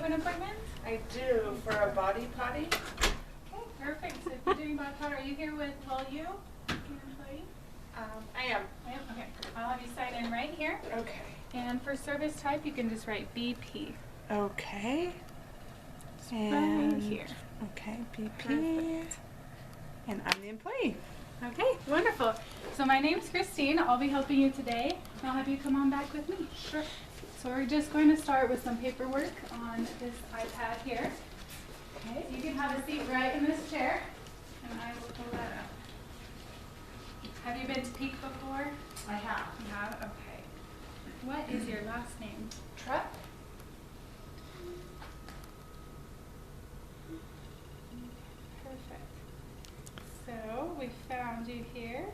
have an appointment? I do, for a body potty. Okay, perfect. So if you're doing bod pod, are you here with you, your employee? I am. Okay, I'll have you sign in right here. Okay. And for service type, you can just write BP. Okay. Right here. Okay, BP. Perfect. And I'm the employee. Okay, wonderful. So my name's Christine. I'll be helping you today. I'll have you come on back with me. Sure. So we're just going to start with some paperwork on this iPad here. Okay, so you can have a seat right in this chair, and I will pull that up. Have you been to Peak before? I have. You have? Okay. What is your last name? Truck? Perfect. So we found you here.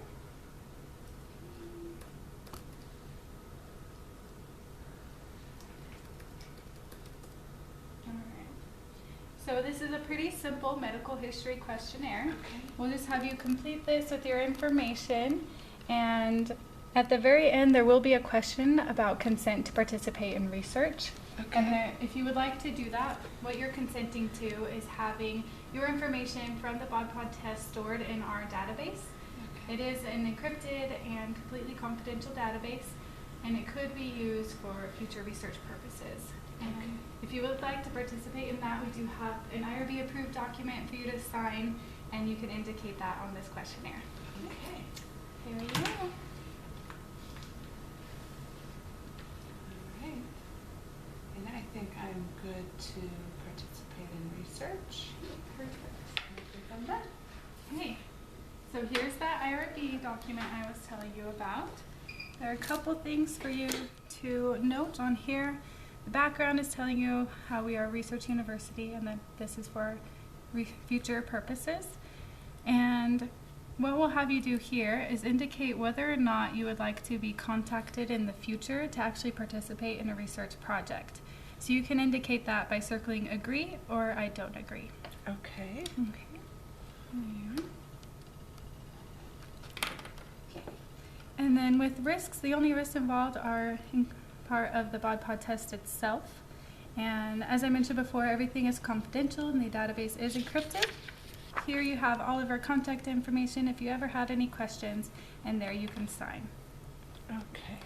So this is a pretty simple medical history questionnaire. Okay. We'll just have you complete this with your information, and at the very end there will be a question about consent to participate in research. Okay. And then if you would like to do that, what you're consenting to is having your information from the Bod Pod test stored in our database. Okay. It is an encrypted and completely confidential database, and it could be used for future research purposes. And Okay. if you would like to participate in that, we do have an IRB approved document for you to sign, and you can indicate that on this questionnaire. Okay. Here you go. All right. And I think I'm good to participate in research. Perfect. I think I'm done. Okay, so here's that IRB document I was telling you about. There are a couple things for you to note on here. The background is telling you how we are a research university and that this is for future purposes. And what we'll have you do here is indicate whether or not you would like to be contacted in the future to actually participate in a research project. So you can indicate that by circling agree or I don't agree. Okay. Okay. And then with risks, the only risks involved are part of the Bod Pod test itself. And as I mentioned before, everything is confidential and the database is encrypted. Here you have all of our contact information if you ever had any questions, and there you can sign. Okay.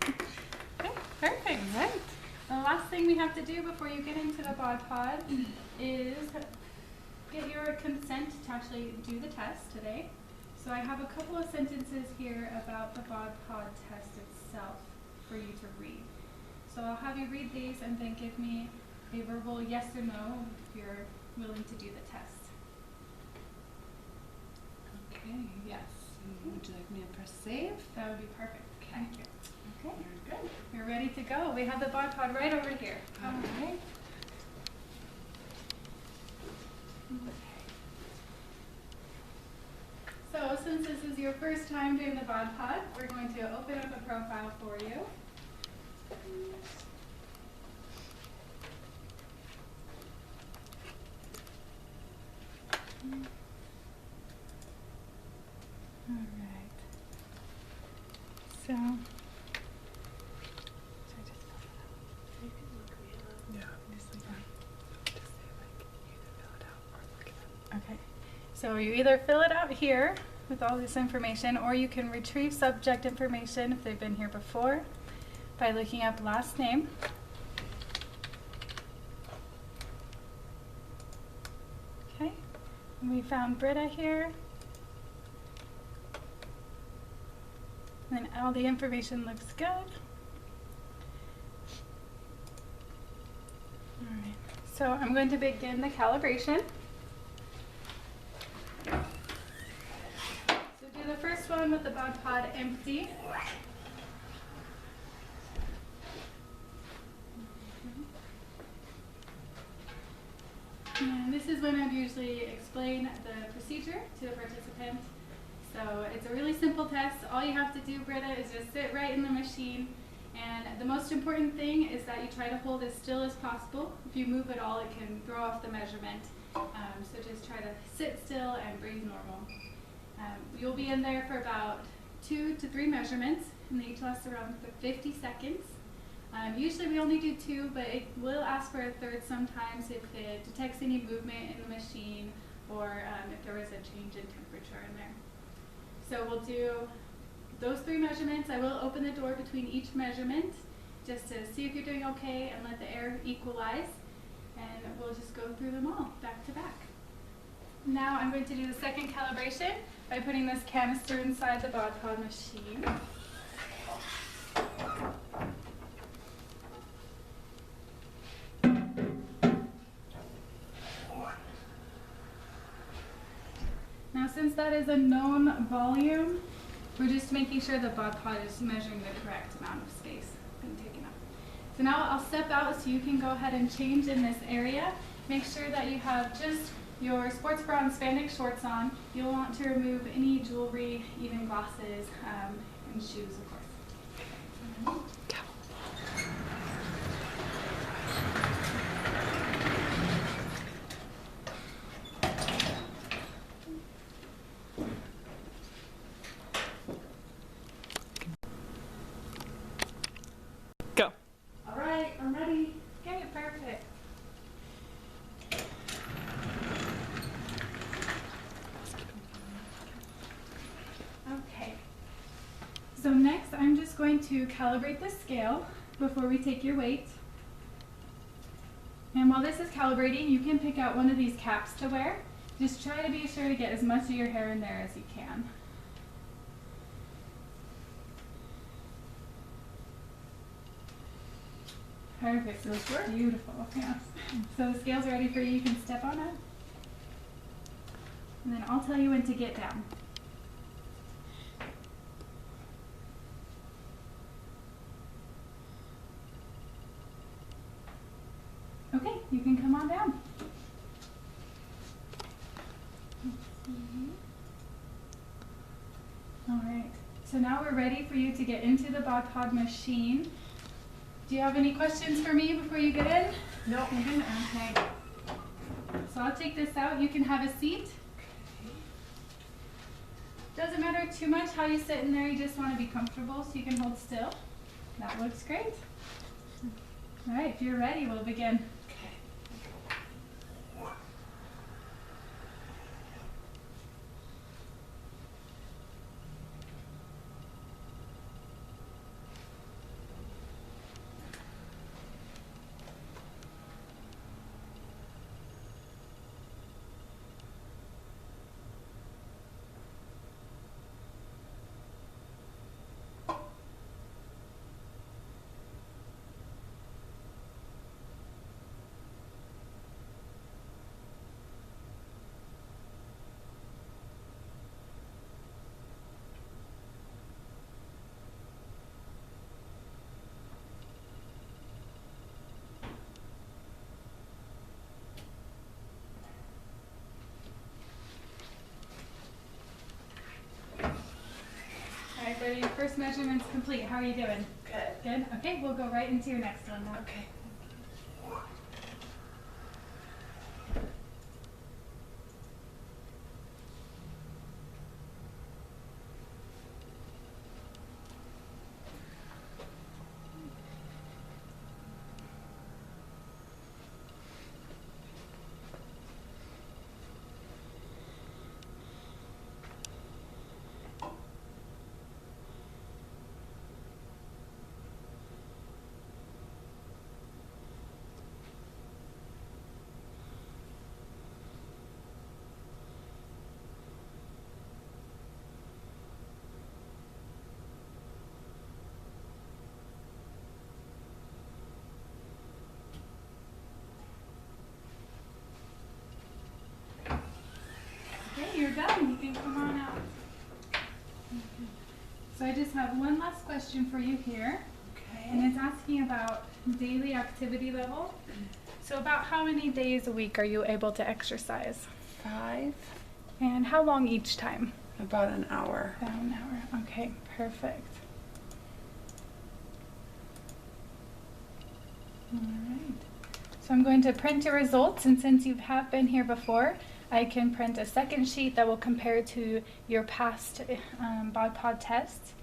Okay, perfect. Right. The last thing we have to do before you get into the Bod Pod is get your consent to actually do the test today. So I have a couple of sentences here about the Bod Pod test itself for you to read. So I'll have you read these and then give me a verbal yes or no if you're willing to do the test. Okay, yes. And would you like me to press save? That would be perfect. Okay. Thank you. Okay. Very good. You're ready to go. We have the Bod Pod right over here. All right. So since this is your first time doing the Bod Pod, we're going to open up a profile for you. All right. So, Yeah. Just like that. Just say like either fill it out or look it up. okay. So you either fill it out here with all this information, or you can retrieve subject information if they've been here before by looking up last name. Okay. And we found Britta here. And then all the information looks good. Alright, so I'm going to begin the calibration. So do the first one with the Bod Pod empty. And this is when I'd usually explain the procedure to the participant. So it's a really simple test. All you have to do, Britta, is just sit right in the machine. And the most important thing is that you try to hold as still as possible. If you move at all, it can throw off the measurement. So just try to sit still and breathe normal. You'll be in there for about 2 to 3 measurements, and they each last around 50 seconds. Usually we only do 2, but it will ask for a third sometimes if it detects any movement in the machine or if there was a change in temperature in there. So we'll do those 3 measurements. I will open the door between each measurement just to see if you're doing okay and let the air equalize, and we'll just go through them all back to back. Now I'm going to do the second calibration by putting this canister inside the Bod Pod machine. Now since that is a known volume, we're just making sure the Bod Pod is measuring the correct amount of space being taken up. So now I'll step out so you can go ahead and change in this area. Make sure that you have just your sports bra and spandex shorts on. You'll want to remove any jewelry, even glasses, and shoes, of course. Go. All right, I'm ready. Okay, perfect. Okay. So next, I'm just going to calibrate the scale before we take your weight. And while this is calibrating, you can pick out one of these caps to wear. Just try to be sure to get as much of your hair in there as you can. Perfect. Those work. Beautiful. Yes. So the scale's ready for you. You can step on it. And then I'll tell you when to get down. Okay, you can come on down. All right. So now we're ready for you to get into the Bod Pod machine. Do you have any questions for me before you get in? No. Okay. So I'll take this out. You can have a seat. Doesn't matter too much how you sit in there. You just want to be comfortable so you can hold still. That looks great. All right, if you're ready, we'll begin. All right, buddy, your first measurement's complete. How are you doing? Good. Good? Okay, we'll go right into your next one now. Okay. Okay, you're done. You can come on out. So I just have one last question for you here, and it's asking about daily activity level. So about how many days a week are you able to exercise? 5. And how long each time? About an hour. About an hour. Okay, perfect. All right. So I'm going to print your results, and since you have been here before, I can print a second sheet that will compare to your past Bod Pod tests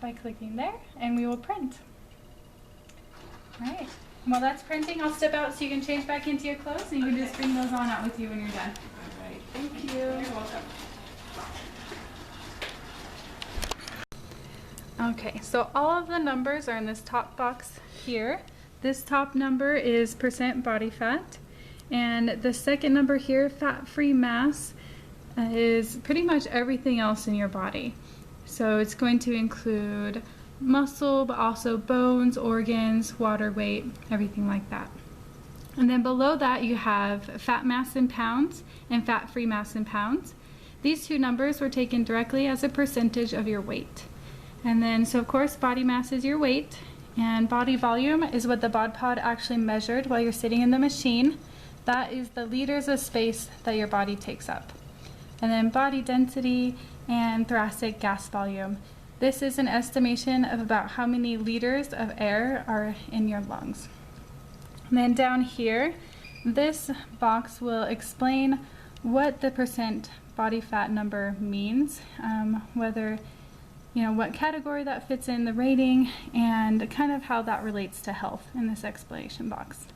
by clicking there, and we will print. All right. While that's printing, I'll step out so you can change back into your clothes, and you can just bring those on out with you when you're done. All right, thank you. You're welcome. Okay, so all of the numbers are in this top box here. This top number is % body fat, and the second number here, fat-free mass, is pretty much everything else in your body. So it's going to include muscle, but also bones, organs, water weight, everything like that. And then below that you have fat mass in pounds and fat-free mass in pounds. These two numbers were taken directly as a percentage of your weight. And then, so of course, body mass is your weight, and body volume is what the Bod Pod actually measured while you're sitting in the machine. That is the liters of space that your body takes up. And then body density and thoracic gas volume. This is an estimation of about how many liters of air are in your lungs. And then down here, this box will explain what the % body fat number means, whether, what category that fits in the rating, and kind of how that relates to health in this explanation box.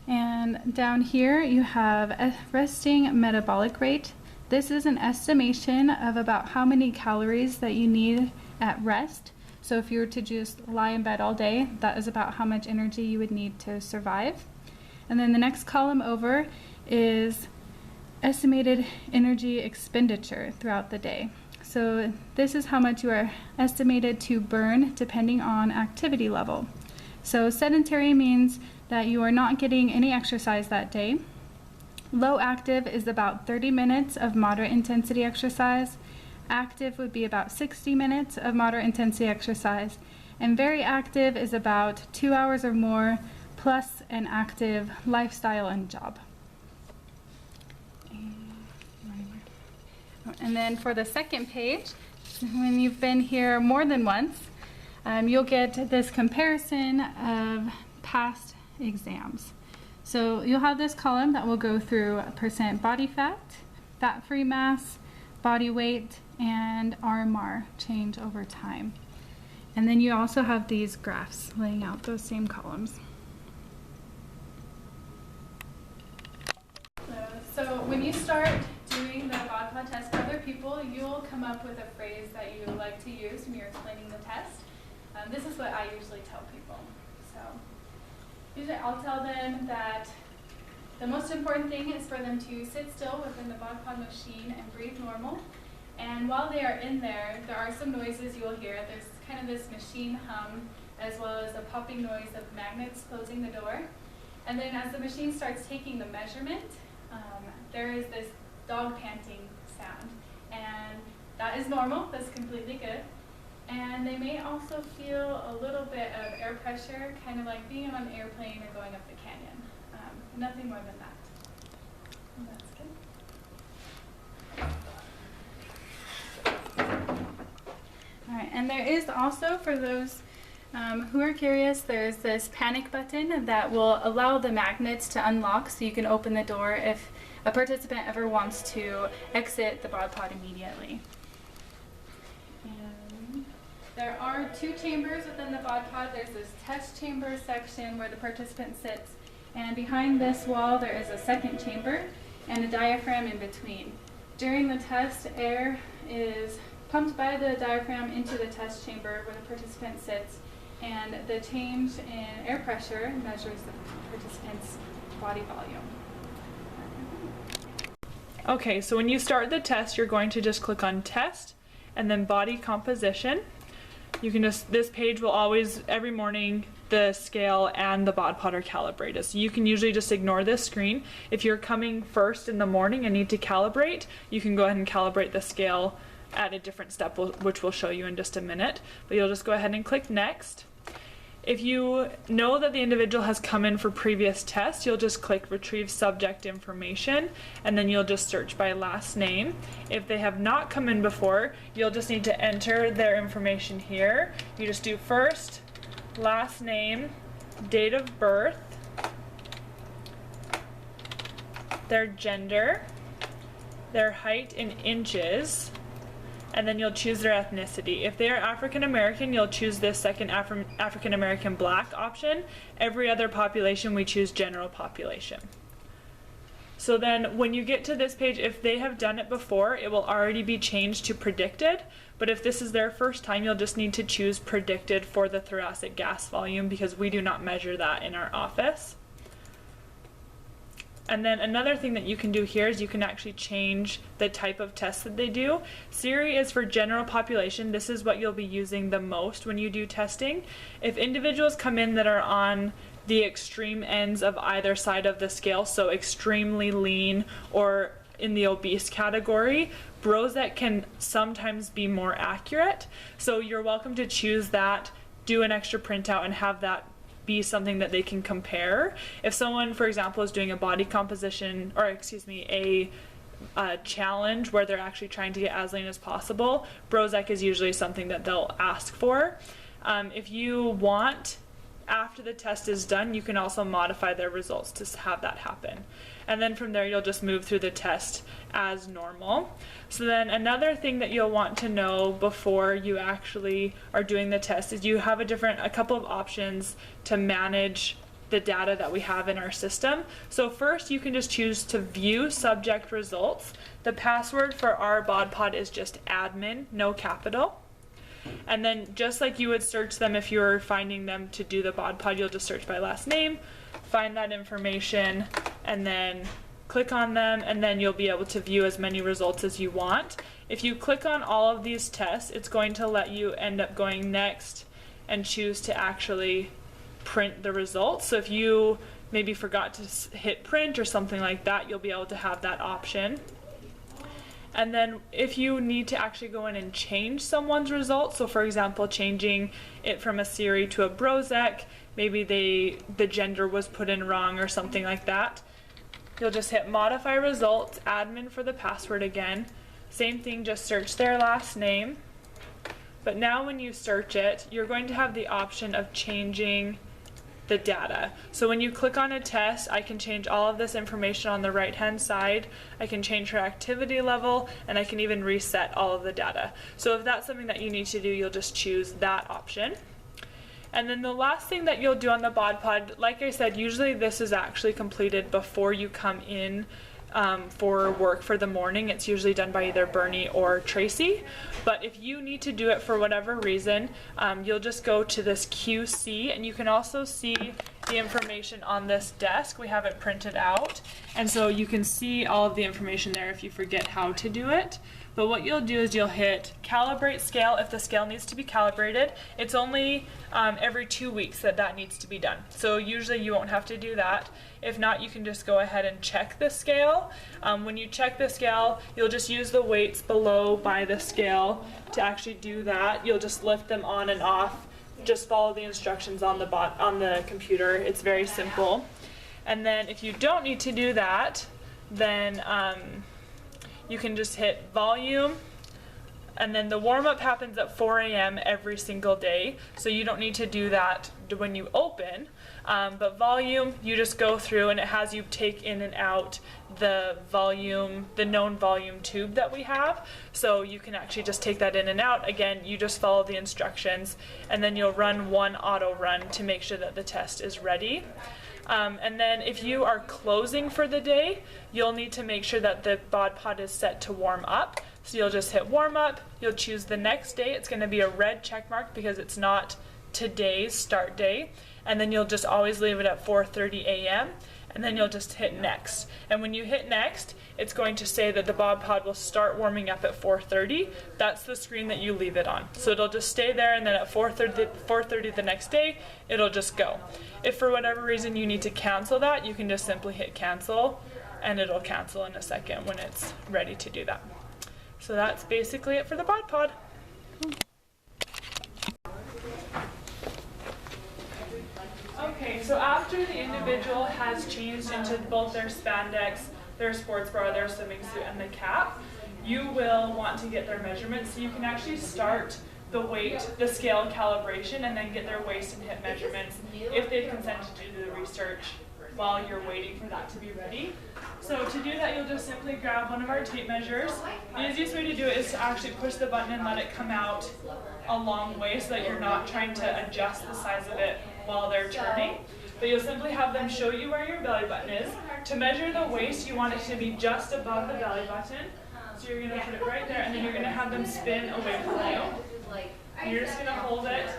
And down here you have a resting metabolic rate. This is an estimation of about how many calories that you need at rest. So if you were to just lie in bed all day, that is about how much energy you would need to survive. And then the next column over is estimated energy expenditure throughout the day. So this is how much you are estimated to burn depending on activity level. So sedentary means that you are not getting any exercise that day. Low active is about 30 minutes of moderate intensity exercise. Active would be about 60 minutes of moderate intensity exercise. And very active is about 2 hours or more, plus an active lifestyle and job. And then for the second page, when you've been here more than once, you'll get this comparison of past exams. So you'll have this column that will go through % body fat, fat-free mass, body weight, and RMR change over time. And then you also have these graphs laying out those same columns. So when you start doing the Bod Pod test for other people, you'll come up with a phrase that you like to use when you're explaining the test. This is what I usually tell people. So usually I'll tell them that the most important thing is for them to sit still within the Bod Pod machine and breathe normal. And while they are in there, there are some noises you'll hear. There's kind of this machine hum, as well as a popping noise of magnets closing the door. And then as the machine starts taking the measurement, there is this dog panting sound. And that is normal, that's completely good. And they may also feel a little bit of air pressure, kind of like being on an airplane or going up the canyon. Nothing more than that. And that's good. All right, and there is also, for those who are curious, there's this panic button that will allow the magnets to unlock so you can open the door if a participant ever wants to exit the Bod Pod immediately. And there are 2 chambers within the Bod Pod. There's this test chamber section where the participant sits, and behind this wall there is a second chamber and a diaphragm in between. During the test, air is pumped by the diaphragm into the test chamber where the participant sits, and the change in air pressure measures the participant's body volume. Okay, so when you start the test, you're going to just click on test and then body composition. You can this page will always, every morning, the scale and the Bod Pod are calibrated. So you can usually just ignore this screen. If you're coming first in the morning and need to calibrate, you can go ahead and calibrate the scale at a different step, which we'll show you in just a minute. But you'll just go ahead and click next. If you know that the individual has come in for previous tests, you'll just click retrieve subject information, and then you'll just search by last name. If they have not come in before, you'll just need to enter their information here. You just do first, last name, date of birth, their gender, their height in inches, and then you'll choose their ethnicity. If they are African American, you'll choose this second African American Black option. Every other population, we choose general population. So then when you get to this page, if they have done it before, it will already be changed to predicted. But if this is their first time, you'll just need to choose predicted for the thoracic gas volume, because we do not measure that in our office. And then another thing that you can do here is you can actually change the type of test that they do. Siri is for general population. This is what you'll be using the most when you do testing. If individuals come in that are on the extreme ends of either side of the scale, so extremely lean or in the obese category, Brozek can sometimes be more accurate. So you're welcome to choose that, do an extra printout, and have that be something that they can compare. If someone, for example, is doing a body composition, or excuse me, a challenge where they're actually trying to get as lean as possible, Brozek is usually something that they'll ask for. If you want, after the test is done, you can also modify their results to have that happen. And then from there, you'll just move through the test as normal. So then another thing that you'll want to know before you actually are doing the test is you have a couple of options to manage the data that we have in our system. So first, you can just choose to view subject results. The password for our Bod Pod is just admin, no capital. And then just like you would search them if you were finding them to do the Bod Pod, you'll just search by last name, find that information, and then click on them, and then you'll be able to view as many results as you want. If you click on all of these tests, it's going to let you end up going next and choose to actually print the results. So if you maybe forgot to hit print or something like that, you'll be able to have that option. And then if you need to actually go in and change someone's results, so for example, changing it from a Siri to a Brozek, maybe the gender was put in wrong or something like that, you'll just hit modify results, admin for the password again. Same thing, just search their last name. But now when you search it, you're going to have the option of changing the data. So when you click on a test, I can change all of this information on the right hand side. I can change her activity level, and I can even reset all of the data. So if that's something that you need to do, you'll just choose that option. And then the last thing that you'll do on the Bod Pod, like I said, usually this is actually completed before you come in for work for the morning. It's usually done by either Bernie or Tracy. But if you need to do it for whatever reason, you'll just go to this QC, and you can also see the information on this desk. We have it printed out, and so you can see all of the information there if you forget how to do it. But what you'll do is you'll hit calibrate scale if the scale needs to be calibrated. It's only every 2 weeks that needs to be done. So usually you won't have to do that. If not, you can just go ahead and check the scale. When you check the scale, you'll just use the weights below by the scale to actually do that. You'll just lift them on and off. Just follow the instructions on the computer. It's very simple. And then if you don't need to do that, then you can just hit volume, and then the warm-up happens at 4 a.m. every single day, so you don't need to do that when you open. But volume, you just go through, and it has you take in and out the volume, the known volume tube that we have, so you can actually just take that in and out. Again, you just follow the instructions, and then you'll run one auto run to make sure that the test is ready. And then if you are closing for the day, you'll need to make sure that the Bod Pod is set to warm up. So you'll just hit warm up, you'll choose the next day. It's going to be a red check mark because it's not today's start day. And then you'll just always leave it at 4:30 a.m. and then you'll just hit next. And when you hit next, it's going to say that the Bod Pod will start warming up at 4:30. That's the screen that you leave it on. So it'll just stay there, and then at 4:30 the next day, it'll just go. If for whatever reason you need to cancel that, you can just simply hit cancel, and it'll cancel in a second when it's ready to do that. So that's basically it for the Bod Pod. Okay, so after the individual has changed into both their spandex, their sports bra, their swimming suit, and the cap, you will want to get their measurements. So you can actually start the weight, the scale calibration, and then get their waist and hip measurements if they've consented to do the research while you're waiting for that to be ready. So to do that, you'll just simply grab one of our tape measures. The easiest way to do it is to actually push the button and let it come out a long way so that you're not trying to adjust the size of it while they're turning. But you'll simply have them show you where your belly button is. To measure the waist, you want it to be just above the belly button. So you're going to put it right there, and then you're going to have them spin away from you. And you're just going to hold it,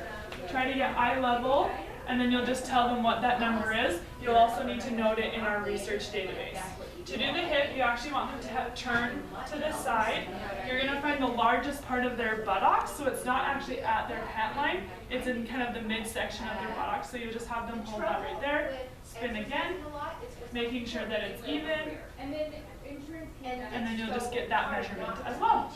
try to get eye level, and then you'll just tell them what that number is. You'll also need to note it in our research database. To do the hip, you actually want them to turn to the side. You're going to find the largest part of their buttocks, so it's not actually at their pant line. It's in kind of the midsection of their buttocks, so you'll just have them hold that right there. Spin again, making sure that it's even, and then you'll just get that measurement as well.